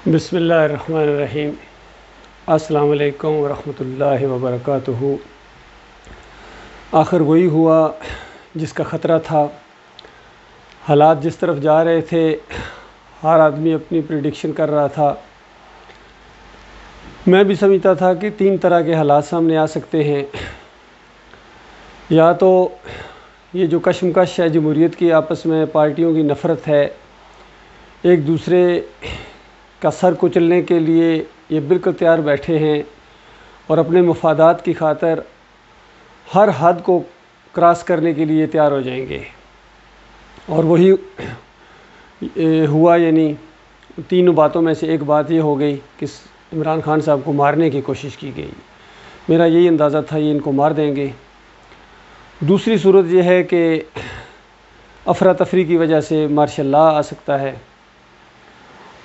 بسم اللہ الرحمن الرحیم۔ السلام علیکم ورحمۃ اللہ وبرکاتہ۔ آخر وہی ہوا جس کا خطرہ تھا۔ حالات جس طرف جا رہے تھے، ہر آدمی اپنی پریڈکشن کر رہا تھا۔ میں بھی سمجھتا تھا کہ تین طرح کے حالات سامنے آ سکتے ہیں۔ یا تو یہ جو کشمکش ہے جمہوریت کی، آپس میں پارٹیوں کی نفرت ہے، ایک دوسرے کا سر کچلنے کے لیے یہ بالکل تیار بیٹھے ہیں اور اپنے مفادات کی خاطر ہر حد کو کراس کرنے کے لیے تیار ہو جائیں گے، اور وہی ہوا۔ یعنی تینوں باتوں میں سے ایک بات یہ ہو گئی کہ عمران خان صاحب کو مارنے کی کوشش کی گئی۔ میرا یہی اندازہ تھا یہ ان کو مار دیں گے۔ دوسری صورت یہ ہے کہ افراتفری کی وجہ سے مارشل لا آ سکتا ہے،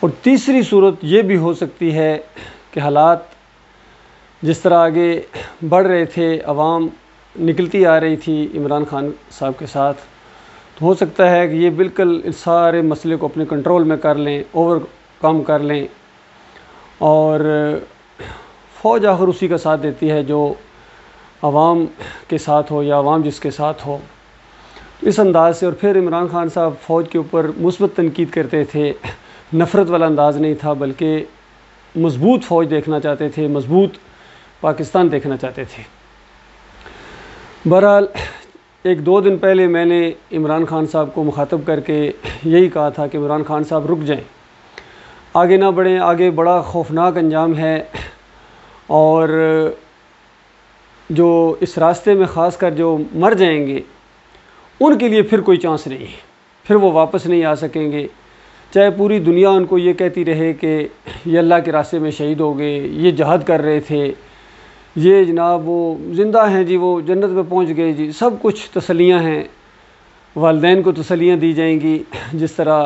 اور تیسری صورت یہ بھی ہو سکتی ہے کہ حالات جس طرح آگے بڑھ رہے تھے، عوام نکلتی آ رہی تھی عمران خان صاحب کے ساتھ، تو ہو سکتا ہے کہ یہ بالکل اس سارے مسئلے کو اپنے کنٹرول میں کر لیں، اوور کم کر لیں، اور فوج آخر اسی کا ساتھ دیتی ہے جو عوام کے ساتھ ہو یا عوام جس کے ساتھ ہو، اس انداز سے۔ اور پھر عمران خان صاحب فوج کے اوپر مثبت تنقید کرتے تھے، نفرت والا انداز نہیں تھا، بلکہ مضبوط فوج دیکھنا چاہتے تھے، مضبوط پاکستان دیکھنا چاہتے تھے۔ بہرحال ایک دو دن پہلے میں نے عمران خان صاحب کو مخاطب کر کے یہی کہا تھا کہ عمران خان صاحب رک جائیں، آگے نہ بڑھیں، آگے بڑا خوفناک انجام ہے، اور جو اس راستے میں خاص کر جو مر جائیں گے ان کے لیے پھر کوئی چانس نہیں ہے، پھر وہ واپس نہیں آ سکیں گے، چاہے پوری دنیا ان کو یہ کہتی رہے کہ یہ اللہ کے راستے میں شہید ہو گئے، یہ جہاد کر رہے تھے، یہ جناب وہ زندہ ہیں جی، وہ جنت میں پہنچ گئے جی، سب کچھ تسلیاں ہیں۔ والدین کو تسلیاں دی جائیں گی جس طرح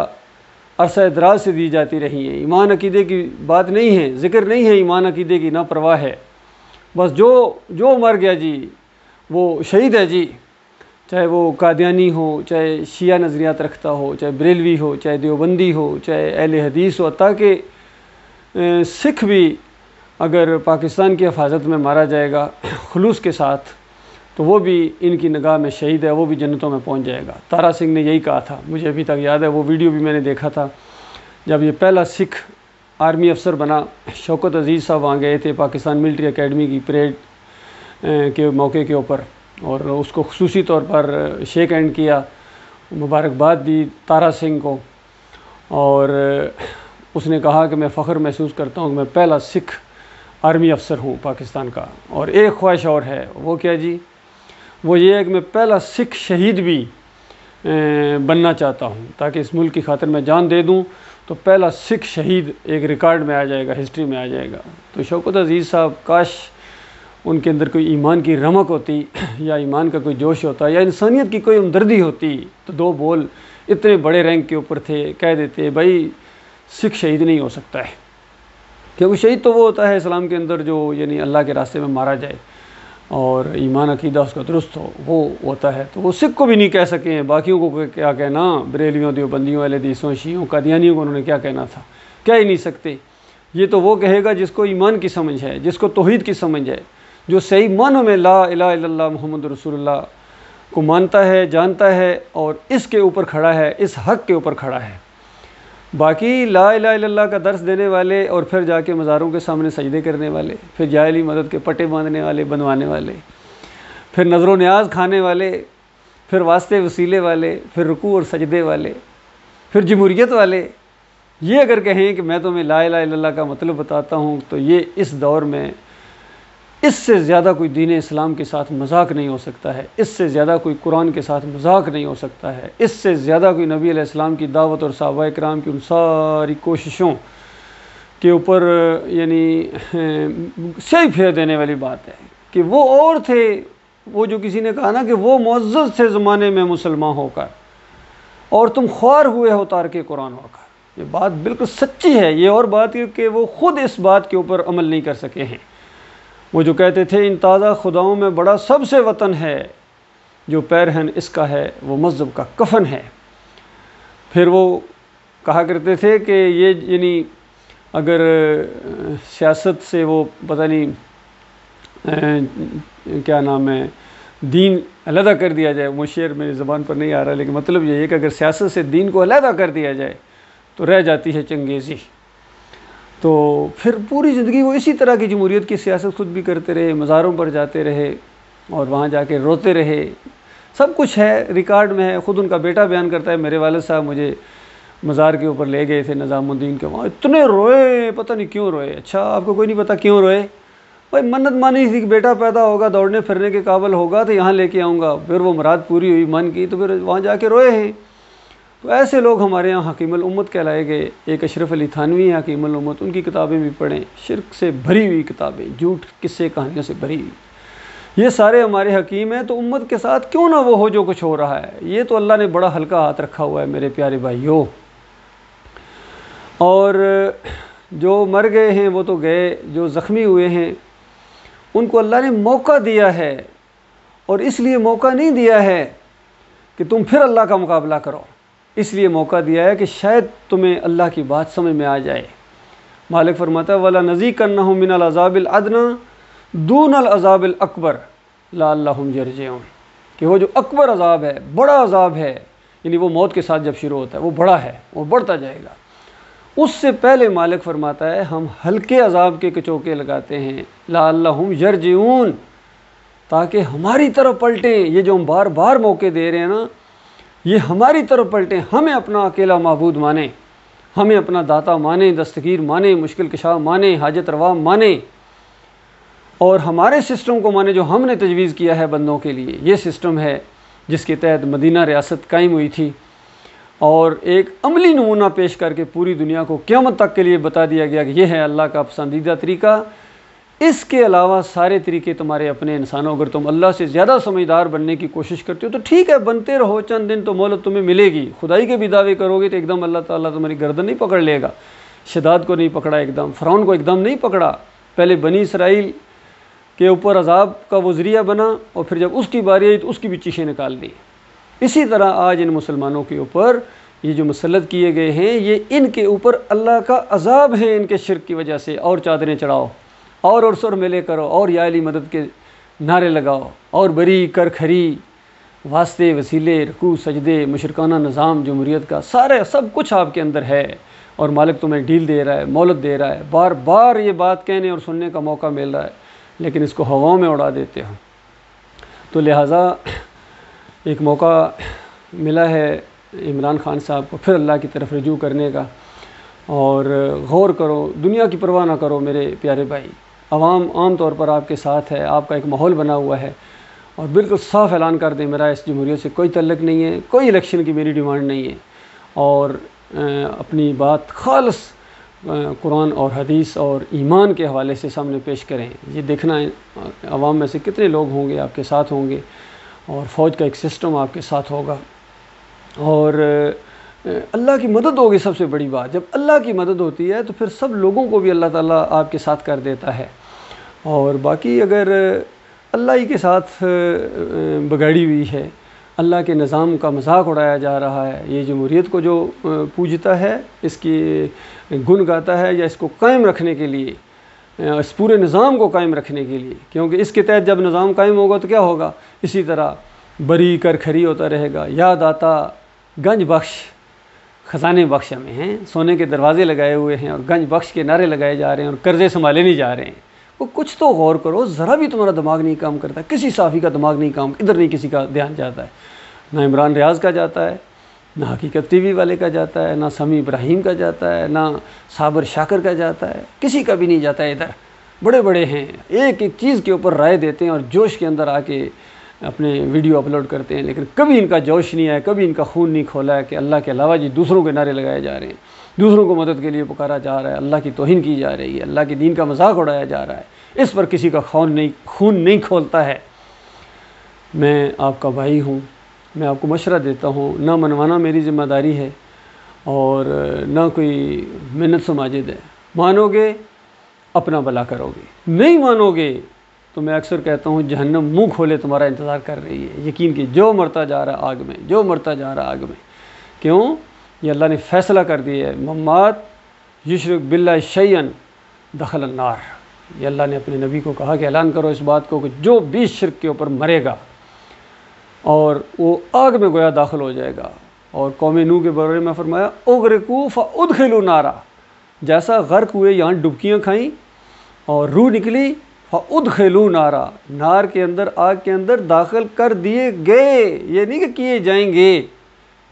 عرصہ دراز سے دی جاتی رہی ہیں۔ ایمان عقیدے کی بات نہیں ہے، ذکر نہیں ہے ایمان عقیدے کی، نہ پرواہ ہے، بس جو مر گیا جی وہ شہید ہے جی، چاہے وہ قادیانی ہو، چاہے شیعہ نظریات رکھتا ہو، چاہے بریلوی ہو، چاہے دیوبندی ہو، چاہے اہل حدیث ہو، تاکہ سکھ بھی اگر پاکستان کی حفاظت میں مارا جائے گا خلوص کے ساتھ تو وہ بھی ان کی نگاہ میں شہید ہے، وہ بھی جنتوں میں پہنچ جائے گا۔ تارا سنگھ نے یہی کہا تھا، مجھے ابھی تک یاد ہے، وہ ویڈیو بھی میں نے دیکھا تھا جب یہ پہلا سکھ آرمی افسر بنا۔ شوکت عزیز صاحب وہاں گئے تھے پاکستان ملٹری اکیڈمی کی پریڈ کے موقع کے اوپر، اور اس کو خصوصی طور پر شیک ہینڈ کیا، مبارکباد دی تارا سنگھ کو، اور اس نے کہا کہ میں فخر محسوس کرتا ہوں کہ میں پہلا سکھ آرمی افسر ہوں پاکستان کا، اور ایک خواہش اور ہے، وہ کیا جی؟ وہ یہ ہے کہ میں پہلا سکھ شہید بھی بننا چاہتا ہوں، تاکہ اس ملک کی خاطر میں جان دے دوں، تو پہلا سکھ شہید ایک ریکارڈ میں آ جائے گا، ہسٹری میں آ جائے گا۔ تو شوکت عزیز صاحب، کاش ان کے اندر کوئی ایمان کی رمق ہوتی، یا ایمان کا کوئی جوش ہوتا، یا انسانیت کی کوئی ہمدردی ہوتی، تو دو بول اتنے بڑے رینک کے اوپر تھے، کہہ دیتے بھائی سکھ شہید نہیں ہو سکتا ہے، کیونکہ شہید تو وہ ہوتا ہے اسلام کے اندر جو یعنی اللہ کے راستے میں مارا جائے اور ایمان عقیدہ اس کا درست ہو، وہ ہوتا ہے۔ تو وہ سکھ کو بھی نہیں کہہ سکے ہیں، باقیوں کو کیا کہنا، بریلیوں، دیوبندیوں، اہل حدیثوں، شیعوں، قادیانیوں کو انہوں نے کیا کہنا تھا، کہہ ہی نہیں سکتے۔ یہ تو وہ کہے گا جس کو ایمان کی سمجھ ہے، جس کو توحید کی سمجھ ہے، جو صحیح معنوں میں لا الہ الا اللہ محمد رسول اللہ کو مانتا ہے، جانتا ہے، اور اس کے اوپر کھڑا ہے، اس حق کے اوپر کھڑا ہے۔ باقی لا الہ الا اللہ کا درس دینے والے اور پھر جا کے مزاروں کے سامنے سجدے کرنے والے، پھر جاہلی مدد کے پٹے باندھنے والے، بنوانے والے، پھر نظر و نیاز کھانے والے، پھر واسطے وسیلے والے، پھر رکوع اور سجدے والے، پھر جمہوریت والے، یہ اگر کہیں کہ میں تمہیں لا الہ الا اللہ کا مطلب بتاتا ہوں، تو یہ اس دور میں اس سے زیادہ کوئی دین اسلام کے ساتھ مذاق نہیں ہو سکتا ہے، اس سے زیادہ کوئی قرآن کے ساتھ مذاق نہیں ہو سکتا ہے، اس سے زیادہ کوئی نبی علیہ السلام کی دعوت اور صحابہ کرام کی ان ساری کوششوں کے اوپر یعنی صحیح پھیر دینے والی بات ہے کہ وہ اور تھے، وہ جو کسی نے کہا نا کہ وہ معزز تھے زمانے میں مسلمان ہو کر، اور تم خوار ہوئے ہو تارک قرآن ہو کر۔ یہ بات بالکل سچی ہے۔ یہ اور بات ہے کہ وہ خود اس بات کے اوپر عمل نہیں کر سکے ہیں۔ وہ جو کہتے تھے ان تازہ خداؤں میں بڑا سب سے وطن ہے، جو پیرہن اس کا ہے وہ مذہب کا کفن ہے۔ پھر وہ کہا کرتے تھے کہ یہ یعنی اگر سیاست سے وہ پتہ نہیں کیا نام ہے دین علیحدہ کر دیا جائے، وہ شعر میری زبان پر نہیں آ رہا، لیکن مطلب یہ ہے کہ اگر سیاست سے دین کو علیحدہ کر دیا جائے تو رہ جاتی ہے چنگیزی، تو پھر پوری زندگی وہ اسی طرح کی جمہوریت کی سیاست خود بھی کرتے رہے، مزاروں پر جاتے رہے اور وہاں جا کے روتے رہے. سب کچھ ہے، ریکارڈ میں ہے. خود ان کا بیٹا بیان کرتا ہے میرے والد صاحب مجھے مزار کے اوپر لے گئے تھے نظام الدین کے، وہاں اتنے روئے، پتہ نہیں کیوں روئے. اچھا آپ کو کوئی نہیں پتا کیوں روئے؟ بھائی منت مانی تھی کہ بیٹا پیدا ہوگا، دوڑنے پھرنے کے قابل ہوگا تو یہاں لے کے آؤں گا. پھر وہ مراد پوری ہوئی من کی تو پھر وہاں جا کے روئے ہیں. تو ایسے لوگ ہمارے یہاں حکیم الامت کہلائے گئے. ایک اشرف علی تھانوی حکیم الامت، ان کی کتابیں بھی پڑھیں، شرک سے بھری ہوئی کتابیں، جھوٹ قصے کہانیوں سے بھری ہوئی. یہ سارے ہمارے حکیم ہیں، تو امت کے ساتھ کیوں نہ وہ ہو جو کچھ ہو رہا ہے. یہ تو اللہ نے بڑا ہلکا ہاتھ رکھا ہوا ہے میرے پیارے بھائیوں. اور جو مر گئے ہیں وہ تو گئے، جو زخمی ہوئے ہیں ان کو اللہ نے موقع دیا ہے، اور اس لیے موقع نہیں دیا ہے کہ تم پھر اللہ کا مقابلہ کرو، اس لیے موقع دیا ہے کہ شاید تمہیں اللہ کی بات سمجھ میں آ جائے. مالک فرماتا ہے وَلَنَذِيقَنَّهُم مِّنَ الْعَذَابِ الْأَدْنَىٰ دُونَ الْعَذَابِ الْأَكْبَرِ لَعَلَّهُمْ يَرْجِعُونَ، کہ وہ جو اکبر عذاب ہے، بڑا عذاب ہے، یعنی وہ موت کے ساتھ جب شروع ہوتا ہے وہ بڑا ہے، وہ بڑھتا جائے گا، اس سے پہلے مالک فرماتا ہے ہم ہلکے عذاب کے کچوکے لگاتے ہیں لعلہم یرجعون، تاکہ ہماری طرف پلٹیں. یہ جو ہم بار بار موقع دے رہے ہیں نا، یہ ہماری طرف پلٹیں، ہمیں اپنا اکیلا معبود مانیں، ہمیں اپنا داتا مانیں، دستگیر مانیں، مشکل کشا مانیں، حاجت روا مانیں، اور ہمارے سسٹم کو مانیں جو ہم نے تجویز کیا ہے بندوں کے لیے. یہ سسٹم ہے جس کے تحت مدینہ ریاست قائم ہوئی تھی، اور ایک عملی نمونہ پیش کر کے پوری دنیا کو قیامت تک کے لیے بتا دیا گیا کہ یہ ہے اللہ کا پسندیدہ طریقہ. اس کے علاوہ سارے طریقے تمہارے اپنے انسانوں. اگر تم اللہ سے زیادہ سمجھدار بننے کی کوشش کرتے ہو تو ٹھیک ہے، بنتے رہو، چند دن تو مہلت تمہیں ملے گی. خدائی کے بھی دعوے کرو گے تو ایک دم اللہ تعالیٰ تمہاری گردن نہیں پکڑ لے گا. شداد کو نہیں پکڑا ایک دم، فرعون کو ایک دم نہیں پکڑا. پہلے بنی اسرائیل کے اوپر عذاب کا وہ ذریعہ بنا، اور پھر جب اس کی باری آئی تو اس کی بھی چیخیں نکال دی. اسی طرح آج ان مسلمانوں کے اوپر یہ جو مسلط کیے گئے ہیں، یہ ان کے اوپر اللہ کا عذاب ہے ان کے شرک کی وجہ سے. اور چادریں چڑھاؤ، اور سر ملے کرو، اور یا علی مدد کے نعرے لگاؤ، اور بری کر کھری، واسطے وسیلے، رکوع سجدے، مشرکانہ نظام جمہوریت کا سب کچھ آپ کے اندر ہے، اور مالک تمہیں ڈیل دے رہا ہے، مہلت دے رہا ہے. بار بار یہ بات کہنے اور سننے کا موقع مل رہا ہے، لیکن اس کو ہواؤں میں اڑا دیتے ہو. تو لہٰذا ایک موقع ملا ہے عمران خان صاحب کو پھر اللہ کی طرف رجوع کرنے کا، اور غور کرو، دنیا کی پرواہ نہ کرو میرے پیارے بھائی. عوام عام طور پر آپ کے ساتھ ہے، آپ کا ایک ماحول بنا ہوا ہے، اور بالکل صاف اعلان کر دیں میرا اس جمہوریت سے کوئی تعلق نہیں ہے، کوئی الیکشن کی میری ڈیمانڈ نہیں ہے، اور اپنی بات خالص قرآن اور حدیث اور ایمان کے حوالے سے سامنے پیش کریں. یہ دیکھنا ہے عوام میں سے کتنے لوگ ہوں گے آپ کے ساتھ ہوں گے، اور فوج کا ایک سسٹم آپ کے ساتھ ہوگا، اور اللہ کی مدد ہوگی. سب سے بڑی بات، جب اللہ کی مدد ہوتی ہے تو پھر سب لوگوں کو بھی اللہ تعالیٰ آپ کے ساتھ کر دیتا ہے. اور باقی اگر اللہ ہی کے ساتھ بگاڑی ہوئی ہے، اللہ کے نظام کا مذاق اڑایا جا رہا ہے، یہ جمہوریت کو جو پوجتا ہے، اس کی گن گاتا ہے، یا اس کو قائم رکھنے کے لیے، اس پورے نظام کو قائم رکھنے کے لیے، کیونکہ اس کے تحت جب نظام قائم ہوگا تو کیا ہوگا؟ اسی طرح بری کر کھری ہوتا رہے گا. یاد آتا گنج بخش خزانے بخش ہمیں ہیں، سونے کے دروازے لگائے ہوئے ہیں، اور گنج بخش کے نعرے لگائے جا رہے ہیں، اور قرضے سنبھالے نہیں جا رہے ہیں. وہ کچھ تو غور کرو، ذرا بھی تمہارا دماغ نہیں کام کرتا، کسی صحافی کا دماغ نہیں کام، ادھر نہیں کسی کا دھیان جاتا ہے، نہ عمران ریاض کا جاتا ہے، نہ حقیقت ٹی وی والے کا جاتا ہے، نہ سمیع ابراہیم کا جاتا ہے، نہ صابر شاکر کا جاتا ہے، کسی کا بھی نہیں جاتا ہے. ادھر بڑے بڑے ہیں، ایک ایک چیز کے اوپر رائے دیتے ہیں، اور جوش کے اندر آ کے اپنے ویڈیو اپلوڈ کرتے ہیں، لیکن کبھی ان کا جوش نہیں آیا، کبھی ان کا خون نہیں کھولا ہے کہ اللہ کے علاوہ جی دوسروں کے نعرے لگائے جا رہے ہیں، دوسروں کو مدد کے لیے پکارا جا رہا ہے، اللہ کی توہین کی جا رہی ہے، اللہ کے دین کا مذاق اڑایا جا رہا ہے. اس پر کسی کا خون نہیں کھولتا ہے. میں آپ کا بھائی ہوں، میں آپ کو مشورہ دیتا ہوں، نہ منوانا میری ذمہ داری ہے، اور نہ کوئی منت سماجد ہے. مانو گے اپنا بھلا کرو گے، نہیں مانو گے تو میں اکثر کہتا ہوں جہنم منہ کھولے تمہارا انتظار کر رہی ہے. یقین کہ جو مرتا جا رہا آگ میں، جو مرتا جا رہا آگ میں. کیوں؟ یہ اللہ نے فیصلہ کر دیا ہے، ممات یشرک باللہ شیئن دخل النار۔ یہ اللہ نے اپنے نبی کو کہا کہ اعلان کرو اس بات کو کہ جو بھی شرک کے اوپر مرے گا اور وہ آگ میں گویا داخل ہو جائے گا۔ اور قوم نوح کے بارے میں فرمایا اغرقوا فادخلوا نارا، جیسا غرق ہوئے یہاں ڈبکیاں کھائیں اور روح نکلی، فادخلوا نارا، نار کے اندر، آگ کے اندر داخل کر دیے گئے، یہ نہیں کہ کیے جائیں گے،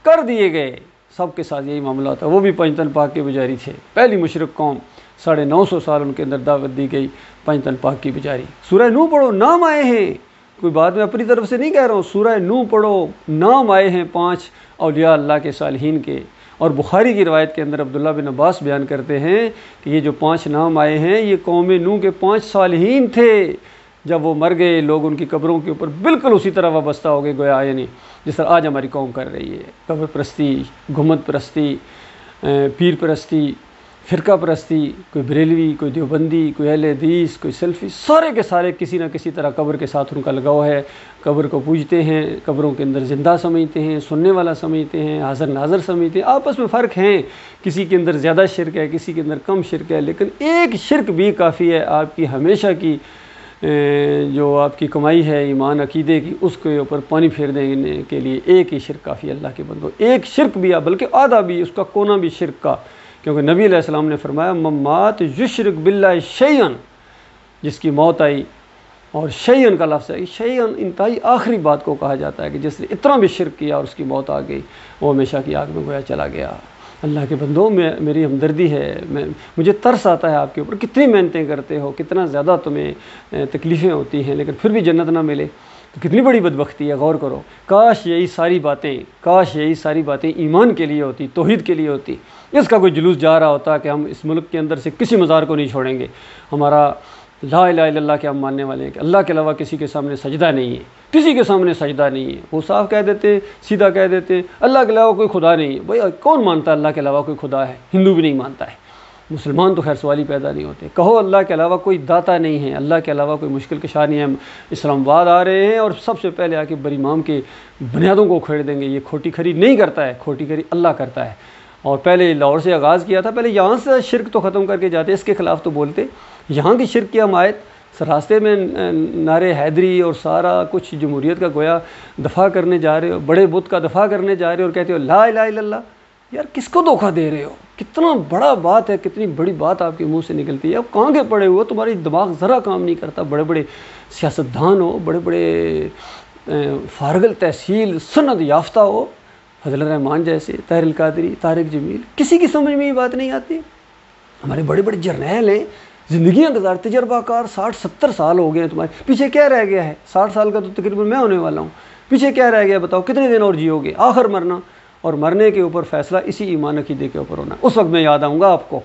کر دیے گئے۔ سب کے ساتھ یہی معاملہ تھا۔ وہ بھی 5 تن پاک کے پجاری تھے، پہلی مشرک قوم، 950 سال ان کے اندر دعوت دی گئی، 5 تن پاک کی پجاری۔ سورہ نوح پڑھو، نام آئے ہیں، کوئی بات میں اپنی طرف سے نہیں کہہ رہا ہوں، سورہ نوح پڑھو، نام آئے ہیں 5 اولیاء اللہ کے صالحین کے۔ اور بخاری کی روایت کے اندر عبداللہ بن عباس بیان کرتے ہیں کہ یہ جو 5 نام آئے ہیں یہ قوم نوح کے 5 صالحین تھے۔ جب وہ مر گئے لوگ ان کی قبروں کے اوپر بالکل اسی طرح وابستہ ہو گئے گویا، یعنی جس طرح آج ہماری قوم کر رہی ہے، قبر پرستی، گھمت پرستی، پیر پرستی، فرقہ پرستی، کوئی بریلوی، کوئی دیوبندی، کوئی اہل حدیث، کوئی سلفی، سارے کے سارے کسی نہ کسی طرح قبر کے ساتھ ان کا لگاؤ ہے، قبر کو پوجتے ہیں، قبروں کے اندر زندہ سمجھتے ہیں، سننے والا سمجھتے ہیں، حاضر ناظر سمجھتے ہیں۔ آپس میں فرق ہیں، کسی کے اندر زیادہ شرک ہے، کسی کے اندر کم شرک ہے، لیکن ایک شرک بھی کافی ہے آپ کی ہمیشہ کی جو آپ کی کمائی ہے ایمان عقیدے کی، اس کے اوپر پانی پھیر دینے کے لیے ایک ہی شرک کافی ہے اللہ کے بندو، ایک شرک بھی، بلکہ آدھا بھی، اس کا کونا بھی شرک کا، کیونکہ نبی علیہ السلام نے فرمایا ممات یشرک باللہ شیئن، جس کی موت آئی، اور شیئن کا لفظ ہے، شیئن انتہائی آخری بات کو کہا جاتا ہے کہ جس نے اتنا بھی شرک کیا اور اس کی موت آ گئی، وہ ہمیشہ کی آگ میں گویا چلا گیا۔ اللہ کے بندوں، میری ہمدردی ہے، مجھے ترس آتا ہے آپ کے اوپر، کتنی محنتیں کرتے ہو، کتنا زیادہ تمہیں تکلیفیں ہوتی ہیں، لیکن پھر بھی جنت نہ ملے تو کتنی بڑی بدبختی ہے۔ غور کرو، کاش یہی ساری باتیں ایمان کے لیے ہوتی، توحید کے لیے ہوتی، اس کا کوئی جلوس جا رہا ہوتا کہ ہم اس ملک کے اندر سے کسی مزار کو نہیں چھوڑیں گے، ہمارا لا الہ الا اللہ کے ہم ماننے والے ہیں کہ اللہ کے علاوہ کسی کے سامنے سجدہ نہیں ہے، کسی کے سامنے سجدہ نہیں ہے۔ وہ صاف کہہ دیتے، سیدھا کہہ دیتے اللہ کے علاوہ کوئی خدا نہیں ہے۔ بھائی کون مانتا ہے اللہ کے علاوہ کوئی خدا ہے؟ ہندو بھی نہیں مانتا ہے، مسلمان تو خیر سوالی پیدا نہیں ہوتے۔ کہو اللہ کے علاوہ کوئی داتا نہیں ہے، اللہ کے علاوہ کوئی مشکل کشا نہیں ہے۔ ہم اسلام آباد آ رہے ہیں اور سب سے پہلے آ کے بر امام کے بنیادوں کو کھیڑ دیں گے، یہ کھوٹی کھری نہیں کرتا ہے، کھوٹی کھری اللہ کرتا ہے۔ اور پہلے لاہور سے آغاز کیا تھا، پہلے یہاں سے شرک تو ختم کر کے جاتے، اس کے خلاف تو بولتے، یہاں کی شرک کی حمایت، راستے میں نعرے حیدری اور سارا کچھ جمہوریت کا گویا دفاع کرنے جا رہے ہو، بڑے بت کا دفاع کرنے جا رہے ہو اور کہتے ہو لا الہ الا اللہ۔ یار کس کو دھوکہ دے رہے ہو؟ کتنا بڑا بات ہے، کتنی بڑی بات آپ کے منہ سے نکلتی ہے۔ اب کہاں کے پڑے ہو، تمہاری دماغ ذرا کام نہیں کرتا، بڑے بڑے سیاستدان ہو، بڑے بڑے فارغ التحصیل سند یافتہ ہو، فضل الرحمان جیسے، طاہر القادری، طارق جمیل، کسی کی سمجھ میں یہ بات نہیں آتی۔ ہمارے بڑے بڑے جرنیل ہیں، زندگیاں گزار، تجربہ کار، 60-70 سال ہو گئے ہیں، تمہارے پیچھے کیا رہ گیا ہے؟ 60 سال کا تو تقریباً میں ہونے والا ہوں، پیچھے کیا رہ گیا بتاؤ؟ کتنے دن اور جیو گے؟ آخر مرنا، اور مرنے کے اوپر فیصلہ اسی ایمان عقیدے کے اوپر ہونا ہے۔ اس وقت میں یاد آؤں گا آپ کو،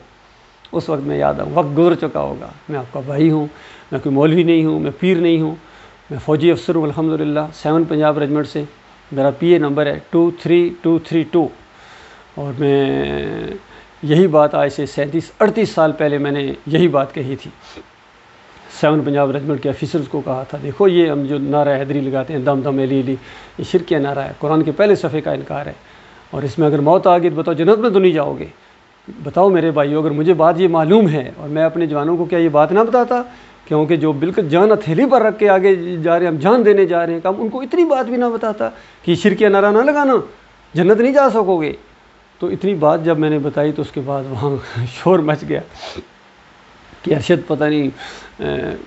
اس وقت میں یاد آؤں، وقت گزر چکا ہوگا۔ میں آپ کا بھائی ہوں، میں کوئی مولوی نہیں ہوں، میں پیر نہیں ہوں، میں فوجی افسر ہوں الحمدللہ، 7 پنجاب ریجمنٹ سے، میرا PA نمبر ہے 23232، اور میں یہی بات آج سے 37-38 سال پہلے میں نے یہی بات کہی تھی، 7 پنجاب ریجمنٹ کے آفیسرز کو کہا تھا، دیکھو یہ ہم جو نعرہ حیدری لگاتے ہیں، دم دم علی علی، یہ شرک نعرہ ہے، قرآن کے پہلے صفحے کا انکار ہے، اور اس میں اگر موت آ گئی تو بتاؤ جنت میں تو نہیں جاؤ گے؟ بتاؤ میرے بھائیو، اگر مجھے بات یہ معلوم ہے اور میں اپنے جوانوں کو کیا یہ بات نہ بتاتا؟ کیونکہ جو بالکل جان ہتھیلی پر رکھ کے آگے جا رہے ہیں، ہم جان دینے جا رہے ہیں، کہ ہم ان کو اتنی بات بھی نہ بتاتا کہ شرک نعرہ نہ لگانا، جنت نہیں جا سکو گے۔ تو اتنی بات جب میں نے بتائی تو اس کے بعد وہاں شور مچ گیا کہ ارشد پتہ نہیں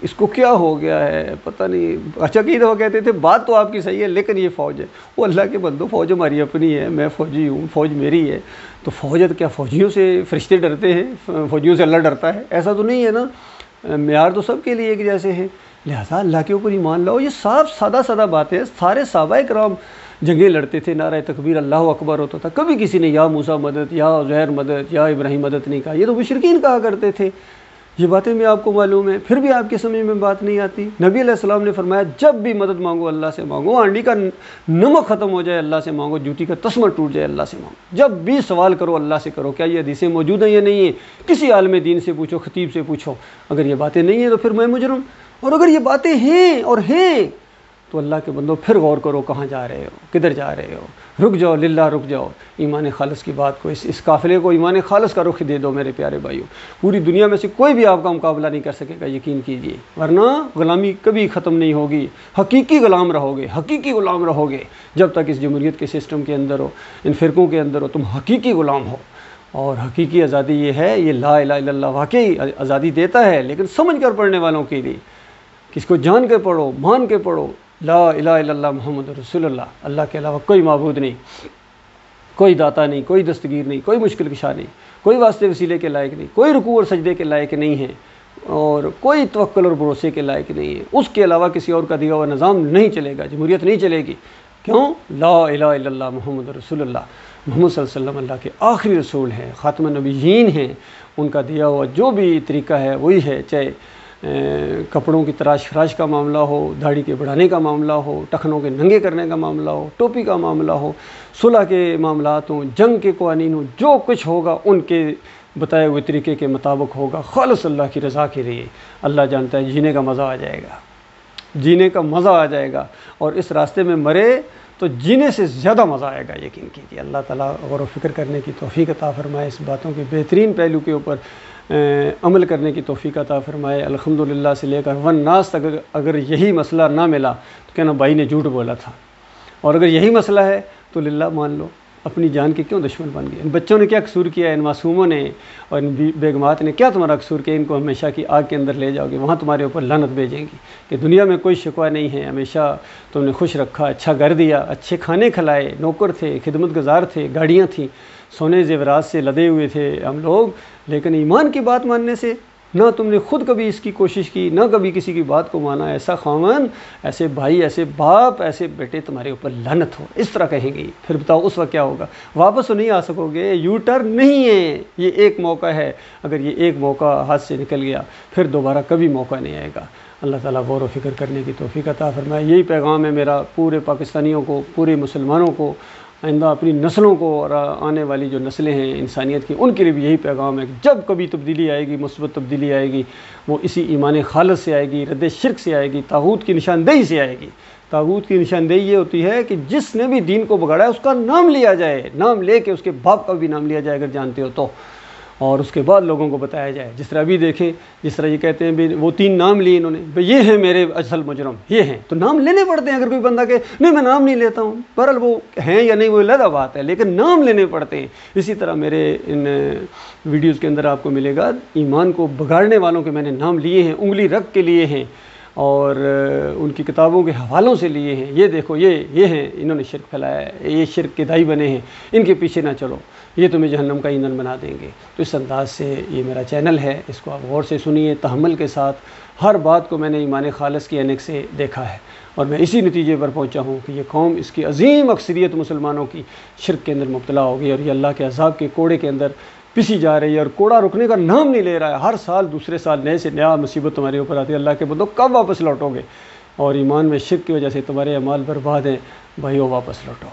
اس کو کیا ہو گیا ہے، پتہ نہیں۔ اچھا کئی دفعہ کہتے تھے بات تو آپ کی صحیح ہے لیکن یہ فوج ہے۔ وہ اللہ کے بندو، فوج ہماری اپنی ہے، میں فوجی ہوں، فوج میری ہے، تو فوج ہے تو کیا فوجیوں سے فرشتے ڈرتے ہیں؟ فوجیوں سے اللہ ڈرتا ہے؟ ایسا تو نہیں ہے نا، معیار تو سب کے لیے ایک جیسے ہیں، لہٰذا اللہ کے اوپر ایمان لاؤ۔ یہ صاف سادہ باتیں، سارے صحابہ کرام جنگیں لڑتے تھے، نعرہ تکبیر اللہ اکبر ہوتا تھا، کبھی کسی نے یا موسیٰ مدد، یا عزیر مدد، یا ابراہیم مدد نہیں کہا، یہ تو مشرکین کہا کرتے تھے۔ یہ باتیں بھی آپ کو معلوم ہیں، پھر بھی آپ کی سمجھ میں بات نہیں آتی۔ نبی علیہ السلام نے فرمایا جب بھی مدد مانگو اللہ سے مانگو، ہانڈی کا نمک ختم ہو جائے اللہ سے مانگو، جوتی کا تسمہ ٹوٹ جائے اللہ سے مانگو، جب بھی سوال کرو اللہ سے کرو۔ کیا یہ حدیثیں موجود ہیں یا نہیں ہیں؟ کسی عالم دین سے پوچھو، خطیب سے پوچھو۔ اگر یہ باتیں نہیں ہیں تو پھر میں مجرم، اور اگر یہ باتیں ہیں اور ہیں تو اللہ کے بندو پھر غور کرو کہاں جا رہے ہو، کدھر جا رہے ہو، رک جاؤ، للہ رک جاؤ، ایمان خالص کی بات کو، اس قافلے کو ایمان خالص کا رخ دے دو میرے پیارے بھائیوں۔ پوری دنیا میں سے کوئی بھی آپ کا مقابلہ نہیں کر سکے گا، یقین کیجئے، ورنہ غلامی کبھی ختم نہیں ہوگی، حقیقی غلام رہو گے، حقیقی غلام رہو گے جب تک اس جمہوریت کے سسٹم کے اندر ہو، ان فرقوں کے اندر ہو، تم حقیقی غلام ہو۔ اور حقیقی آزادی یہ ہے، یہ لا الہ الا اللہ واقعی آزادی دیتا ہے، لیکن سمجھ کر پڑھنے والوں کے لیے، کس کو جان کے پڑھو، مان کے پڑھو، لا الہ الا اللہ محمد رسول اللہ، اللہ کے علاوہ کوئی معبود نہیں، کوئی داتا نہیں، کوئی دستگیر نہیں، کوئی مشکل کشا نہیں، کوئی واسطے وسیلے کے لائق نہیں، کوئی رکوع اور سجدے کے لائق نہیں ہے، اور کوئی توکل اور بھروسے کے لائق نہیں ہے۔ اس کے علاوہ کسی اور کا دیا ہوا نظام نہیں چلے گا، جمہوریت نہیں چلے گی۔ کیوں؟ لا الہ الا اللہ محمد رسول اللہ، محمد صلی اللہ علیہ وسلم اللہ کے آخری رسول ہیں، خاتم النبیین ہیں، ان کا دیا ہوا جو بھی طریقہ ہے وہی ہے، چاہے کپڑوں کی تراش خراش کا معاملہ ہو، داڑھی کے بڑھانے کا معاملہ ہو، ٹخنوں کے ننگے کرنے کا معاملہ ہو، ٹوپی کا معاملہ ہو، صلح کے معاملات ہوں، جنگ کے قوانین ہوں، جو کچھ ہوگا ان کے بتائے ہوئے طریقے کے مطابق ہوگا، خالص اللہ کی رضا کے لیے۔ اللہ جانتا ہے جینے کا مزہ آ جائے گا، جینے کا مزہ آ جائے گا، اور اس راستے میں مرے تو جینے سے زیادہ مزہ آئے گا، یقین کیجیے۔ اللہ تعالیٰ غور و فکر کرنے کی توفیق عطا فرمائے، اس باتوں کے بہترین پہلو کے اوپر عمل کرنے کی توفیق عطا فرمائے۔ الحمدللہ سے لے کر والناس تک اگر یہی مسئلہ نہ ملا تو کہنا بھائی نے جھوٹ بولا تھا، اور اگر یہی مسئلہ ہے تو للہ مان لو، اپنی جان کے کیوں دشمن بن گئے؟ ان بچوں نے کیا قصور کیا ہے، ان معصوموں نے اور ان بیگمات نے کیا تمہارا قصور کیا؟ ان کو ہمیشہ کی آگ کے اندر لے جاؤ گے، وہاں تمہارے اوپر لعنت بھیجیں گی کہ دنیا میں کوئی شکوہ نہیں ہے، ہمیشہ تم نے خوش رکھا، اچھا گھر دیا، اچھے کھانے کھلائے، نوکر تھے، خدمت گزار تھے، گاڑیاں تھیں، سونے زیورات سے لدے ہوئے تھے ہم لوگ، لیکن ایمان کی بات ماننے سے نہ تم نے خود کبھی اس کی کوشش کی، نہ کبھی کسی کی بات کو مانا۔ ایسا خاوند، ایسے بھائی، ایسے باپ، ایسے بیٹے تمہارے اوپر لعنت ہو، اس طرح کہیں گی۔ پھر بتاؤ اس وقت کیا ہوگا؟ واپس تو نہیں آ سکو گے، یو ٹرن نہیں ہے، یہ ایک موقع ہے، اگر یہ ایک موقع ہاتھ سے نکل گیا پھر دوبارہ کبھی موقع نہیں آئے گا۔ اللہ تعالیٰ غور و فکر کرنے کی توفیق عطا فرمائے۔ یہی پیغام ہے میرا پورے پاکستانیوں کو، پورے مسلمانوں کو، آئندہ اپنی نسلوں کو، اور آنے والی جو نسلیں ہیں انسانیت کی، ان کے لیے بھی یہی پیغام ہے کہ جب کبھی تبدیلی آئے گی، مثبت تبدیلی آئے گی، وہ اسی ایمان خالص سے آئے گی، رد شرک سے آئے گی، طاغوت کی نشاندہی سے آئے گی۔ طاغوت کی نشاندہی یہ ہوتی ہے کہ جس نے بھی دین کو بگاڑا ہے اس کا نام لیا جائے، نام لے کے اس کے باپ کا بھی نام لیا جائے اگر جانتے ہو تو، اور اس کے بعد لوگوں کو بتایا جائے۔ جس طرح ابھی دیکھیں، جس طرح یہ کہتے ہیں بھی وہ 3 نام لیے انہوں نے، بھئی یہ ہیں میرے اصل مجرم، یہ ہیں، تو نام لینے پڑتے ہیں۔ اگر کوئی بندہ کہ نہیں میں نام نہیں لیتا ہوں، بہرحال وہ ہیں یا نہیں وہ علیحدہ بات ہے، لیکن نام لینے پڑتے ہیں۔ اسی طرح میرے ان ویڈیوز کے اندر آپ کو ملے گا ایمان کو بگاڑنے والوں کے میں نے نام لیے ہیں، انگلی رکھ کے لیے ہیں، اور ان کی کتابوں کے حوالوں سے لیے ہیں۔ یہ دیکھو یہ ہیں، انہوں نے شرک پھیلایا ہے، یہ شرک کے دائی بنے ہیں، ان کے پیچھے نہ چلو، یہ تمہیں جہنم کا ایندھن بنا دیں گے۔ تو اس انداز سے یہ میرا چینل ہے، اس کو آپ غور سے سنیے، تحمل کے ساتھ۔ ہر بات کو میں نے ایمان خالص کی عینک سے دیکھا ہے، اور میں اسی نتیجے پر پہنچا ہوں کہ یہ قوم، اس کی عظیم اکثریت مسلمانوں کی شرک کے اندر مبتلا ہوگی، اور یہ اللہ کے عذاب کے کوڑے کے اندر پسی جا رہی ہے، اور کوڑا رکنے کا نام نہیں لے رہا ہے۔ ہر سال دوسرے سال نئے سے نیا مصیبت تمہارے اوپر آتی ہے۔ اللہ کے بندو کب واپس لوٹو گے؟ اور ایمان میں شرک کی وجہ سے تمہارے اعمال برباد ہیں، بھائیو واپس لوٹو۔